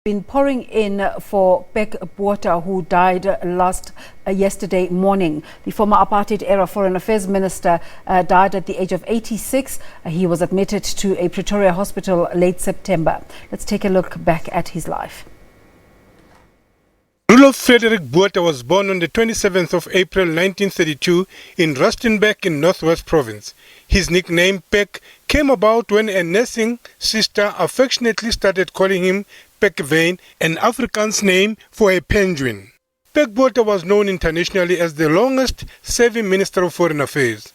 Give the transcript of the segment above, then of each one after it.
Been pouring in for Pik Botha, who died yesterday morning. The former apartheid-era Foreign Affairs Minister died at the age of 86. He was admitted to a Pretoria hospital late September. Let's take a look back at his life. Roelof Botha was born on the 27th of April 1932 in Rustenburg in Northwest Province. His nickname Pik came about when a nursing sister affectionately started calling him Pik, an Afrikaans name for a penguin. Pik Botha was known internationally as the longest-serving Minister of Foreign Affairs.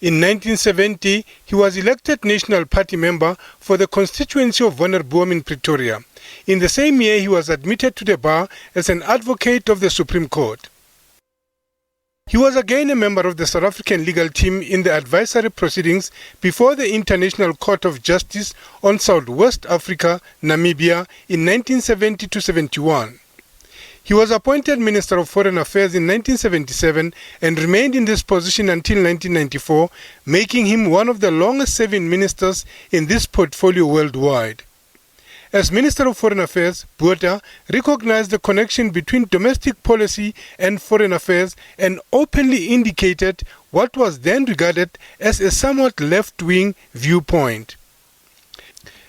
In 1970, he was elected National Party member for the constituency of Vonderboom in Pretoria. In the same year, he was admitted to the bar as an advocate of the Supreme Court. He was again a member of the South African legal team in the advisory proceedings before the International Court of Justice on Southwest Africa, Namibia, in 1970-71. He was appointed Minister of Foreign Affairs in 1977 and remained in this position until 1994, making him one of the longest-serving ministers in this portfolio worldwide. As Minister of Foreign Affairs, Botha recognized the connection between domestic policy and foreign affairs and openly indicated what was then regarded as a somewhat left-wing viewpoint.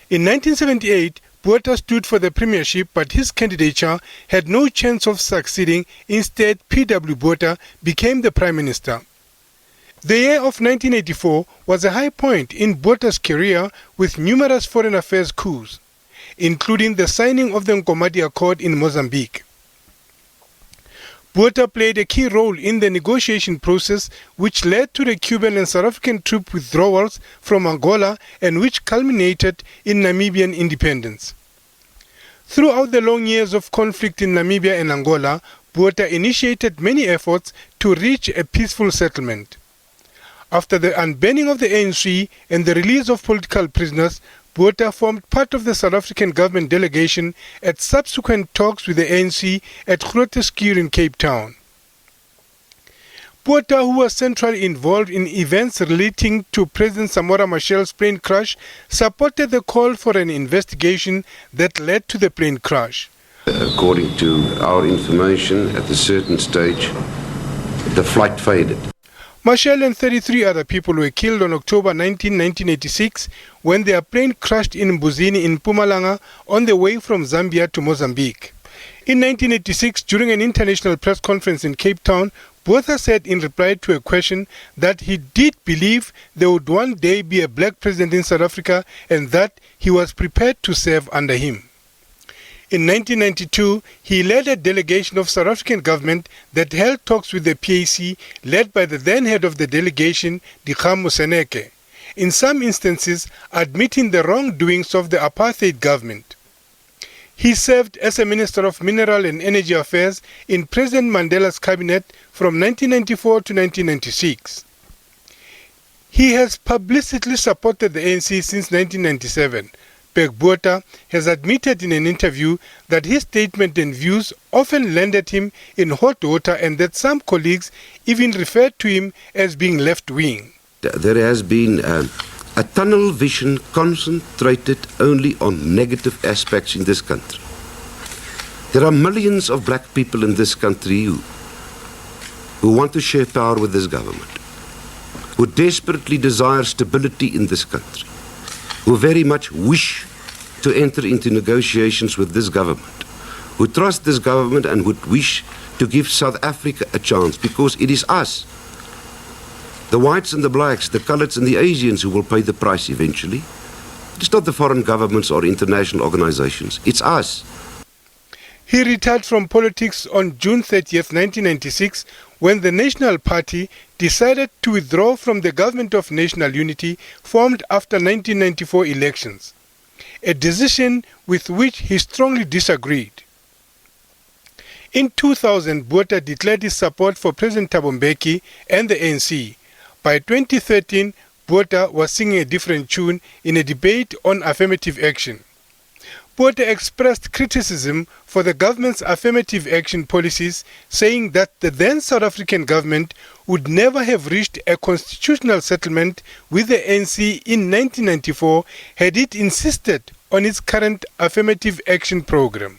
In 1978, Botha stood for the premiership, but his candidature had no chance of succeeding. Instead, P.W. Botha became the Prime Minister. The year of 1984 was a high point in Botha's career with numerous foreign affairs coups, including the signing of the Nkomati Accord in Mozambique. Botha played a key role in the negotiation process which led to the Cuban and South African troop withdrawals from Angola and which culminated in Namibian independence. Throughout the long years of conflict in Namibia and Angola, Botha initiated many efforts to reach a peaceful settlement. After the unbanning of the ANC and the release of political prisoners, Botha formed part of the South African government delegation at subsequent talks with the ANC at Groote Schuur in Cape Town. Botha, who was centrally involved in events relating to President Samora Machel's plane crash, supported the call for an investigation that led to the plane crash. According to our information, at a certain stage, the flight faded. Machel and 33 other people were killed on October 19, 1986 when their plane crashed in Mbuzini in Mpumalanga on the way from Zambia to Mozambique. In 1986, during an international press conference in Cape Town, Botha said in reply to a question that he did believe there would one day be a black president in South Africa and that he was prepared to serve under him. In 1992, he led a delegation of South African government that held talks with the PAC, led by the then head of the delegation, Dikgang Moseneke, in some instances admitting the wrongdoings of the apartheid government. He served as a Minister of Mineral and Energy Affairs in President Mandela's cabinet from 1994 to 1996. He has publicly supported the ANC since 1997. Pik Botha has admitted in an interview that his statement and views often landed him in hot water and that some colleagues even referred to him as being left-wing. There has been a tunnel vision concentrated only on negative aspects in this country. There are millions of black people in this country who want to share power with this government, who desperately desire stability in this country, who very much wish to enter into negotiations with this government, who trust this government and would wish to give South Africa a chance, because it is us, the whites and the blacks, the coloureds and the Asians, who will pay the price eventually. It's not the foreign governments or international organizations, it's us. He retired from politics on June 30th, 1996, when the National Party decided to withdraw from the Government of National Unity formed after 1994 elections, a decision with which he strongly disagreed. In 2000, Botha declared his support for President Thabo Mbeki and the ANC. By 2013, Botha was singing a different tune in a debate on affirmative action. Botha expressed criticism for the government's affirmative action policies, saying that the then South African government would never have reached a constitutional settlement with the ANC in 1994 had it insisted on its current affirmative action program.